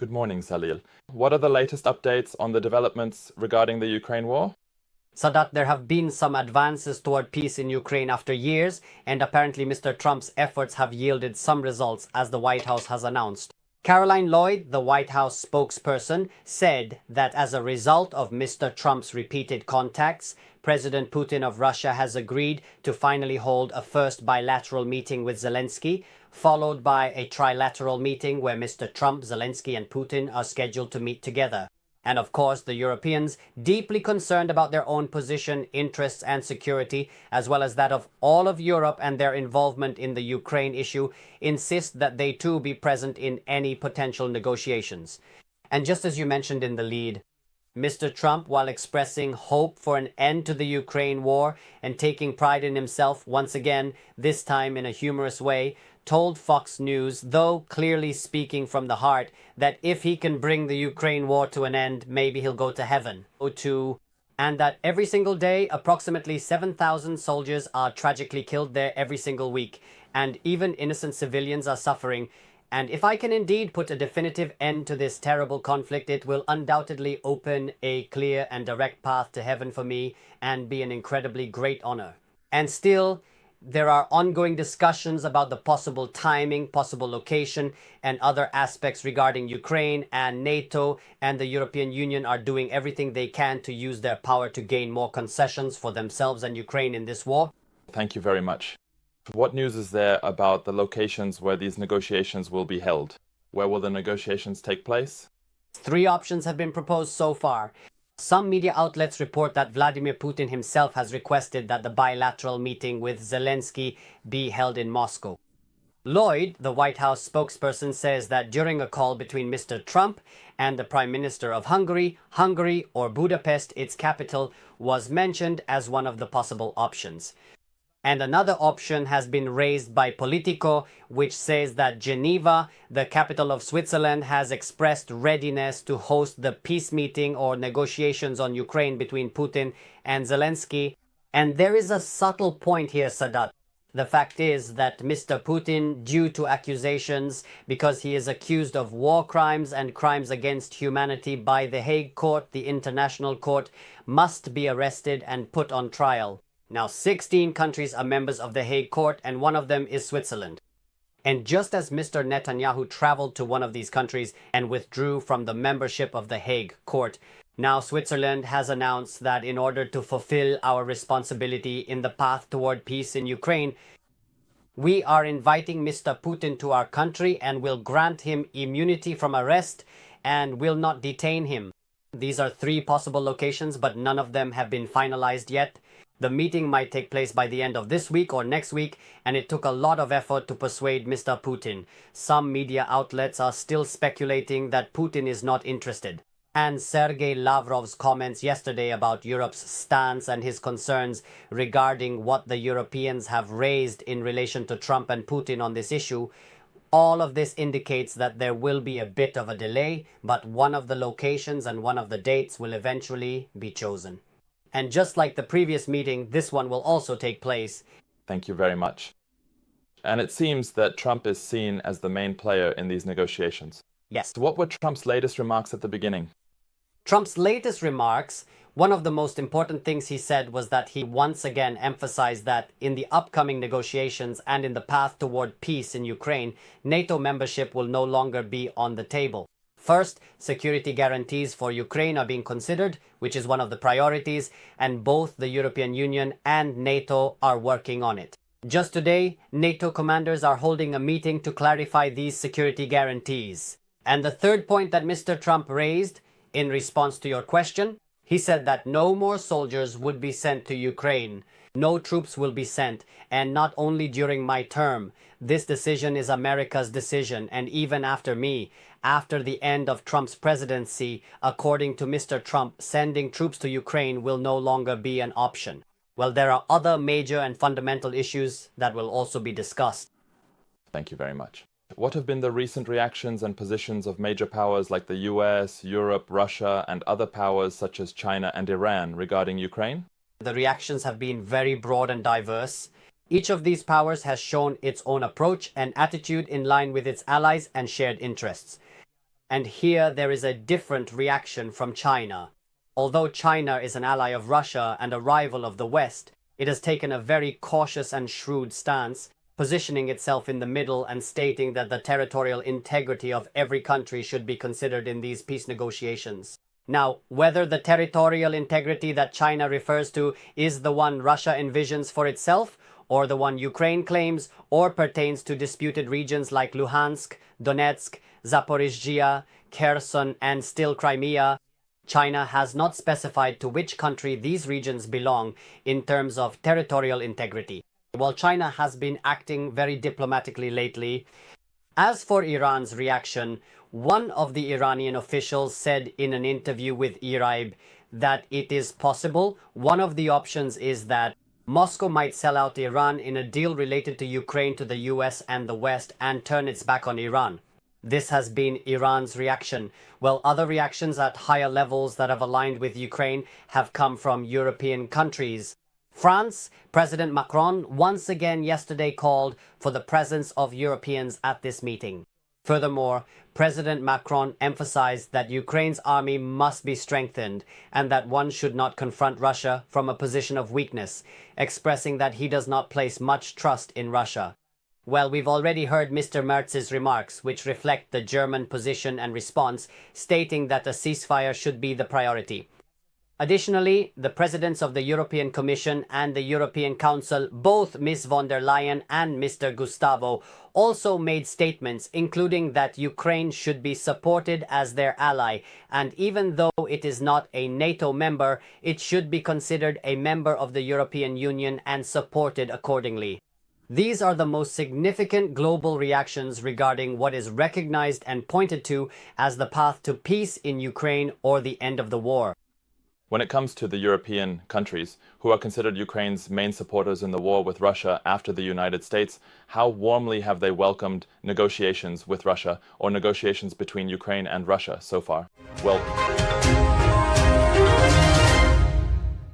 Good morning, Salil. What are the latest updates on the developments regarding the Ukraine war? Sadat, there have been some advances toward peace in Ukraine after years, and apparently Mr. Trump's efforts have yielded some results, as the White House has announced. Caroline Lloyd, the White House spokesperson, said that as a result of Mr. Trump's repeated contacts, President Putin of Russia has agreed to finally hold a first bilateral meeting with Zelensky, followed by a trilateral meeting where Mr. Trump, Zelensky, and Putin are scheduled to meet together. And of course, the Europeans, deeply concerned about their own position, interests, and security, as well as that of all of Europe and their involvement in the Ukraine issue, insist that they too be present in any potential negotiations. And just as you mentioned in the lead, Mr. Trump, while expressing hope for an end to the Ukraine war and taking pride in himself once again, this time in a humorous way, told Fox News, though clearly speaking from the heart, that if he can bring the Ukraine war to an end, maybe he'll go to heaven. And that every single day, approximately 7,000 soldiers are tragically killed there every single week, and even innocent civilians are suffering. And if I can indeed put a definitive end to this terrible conflict, it will undoubtedly open a clear and direct path to heaven for me and be an incredibly great honor. And still, there are ongoing discussions about the possible timing, possible location, and other aspects regarding Ukraine, and NATO and the European Union are doing everything they can to use their power to gain more concessions for themselves and Ukraine in this war. Thank you very much. What news is there about the locations where these negotiations will be held? Where will the negotiations take place? 3 options have been proposed so far. Some media outlets report that Vladimir Putin himself has requested that the bilateral meeting with Zelensky be held in Moscow. Lloyd, the White House spokesperson, says that during a call between Mr. Trump and the Prime Minister of Hungary, Hungary or Budapest, its capital, was mentioned as one of the possible options. And another option has been raised by Politico, which says that Geneva, the capital of Switzerland, has expressed readiness to host the peace meeting or negotiations on Ukraine between Putin and Zelensky. And there is a subtle point here, Sadat. The fact is that Mr. Putin, due to accusations, because he is accused of war crimes and crimes against humanity by the Hague Court, the International Court, must be arrested and put on trial. Now, 16 countries are members of the Hague Court, and one of them is Switzerland. And just as Mr. Netanyahu traveled to one of these countries and withdrew from the membership of the Hague Court, now Switzerland has announced that in order to fulfill our responsibility in the path toward peace in Ukraine, we are inviting Mr. Putin to our country and will grant him immunity from arrest and will not detain him. These are 3 possible locations, but none of them have been finalized yet. The meeting might take place by the end of this week or next week, and it took a lot of effort to persuade Mr. Putin. Some media outlets are still speculating that Putin is not interested. And Sergei Lavrov's comments yesterday about Europe's stance and his concerns regarding what the Europeans have raised in relation to Trump and Putin on this issue, all of this indicates that there will be a bit of a delay, but one of the locations and one of the dates will eventually be chosen. And just like the previous meeting, this one will also take place. Thank you very much. And it seems that Trump is seen as the main player in these negotiations. Yes. So what were Trump's latest remarks at the beginning? Trump's latest remarks, one of the most important things he said was that he once again emphasized that in the upcoming negotiations and in the path toward peace in Ukraine, NATO membership will no longer be on the table. First, security guarantees for Ukraine are being considered, which is one of the priorities, and both the European Union and NATO are working on it. Just today, NATO commanders are holding a meeting to clarify these security guarantees. And the third point that Mr. Trump raised, in response to your question, he said that no more soldiers would be sent to Ukraine. No troops will be sent, and not only during my term. This decision is America's decision, and even after me, after the end of Trump's presidency, according to Mr. Trump, sending troops to Ukraine will no longer be an option. Well, there are other major and fundamental issues that will also be discussed. Thank you very much. What have been the recent reactions and positions of major powers like the US, Europe, Russia, and other powers such as China and Iran regarding Ukraine? The reactions have been very broad and diverse. Each of these powers has shown its own approach and attitude in line with its allies and shared interests. And here there is a different reaction from China. Although China is an ally of Russia and a rival of the West, it has taken a very cautious and shrewd stance, positioning itself in the middle and stating that the territorial integrity of every country should be considered in these peace negotiations. Now, whether the territorial integrity that China refers to is the one Russia envisions for itself, or the one Ukraine claims, or pertains to disputed regions like Luhansk, Donetsk, Zaporizhzhia, Kherson, and still Crimea, China has not specified to which country these regions belong in terms of territorial integrity. While China has been acting very diplomatically lately, as for Iran's reaction, one of the Iranian officials said in an interview with Iraib that it is possible. One of the options is that Moscow might sell out Iran in a deal related to Ukraine to the US and the West and turn its back on Iran. This has been Iran's reaction, while other reactions at higher levels that have aligned with Ukraine have come from European countries. France, President Macron once again yesterday called for the presence of Europeans at this meeting. Furthermore, President Macron emphasized that Ukraine's army must be strengthened and that one should not confront Russia from a position of weakness, expressing that he does not place much trust in Russia. Well, we've already heard Mr. Merz's remarks, which reflect the German position and response, stating that a ceasefire should be the priority. Additionally, the presidents of the European Commission and the European Council, both Ms. von der Leyen and Mr. Gustavo, also made statements including that Ukraine should be supported as their ally, and even though it is not a NATO member, it should be considered a member of the European Union and supported accordingly. These are the most significant global reactions regarding what is recognized and pointed to as the path to peace in Ukraine or the end of the war. When it comes to the European countries, who are considered Ukraine's main supporters in the war with Russia after the United States, how warmly have they welcomed negotiations with Russia or negotiations between Ukraine and Russia so far? Well,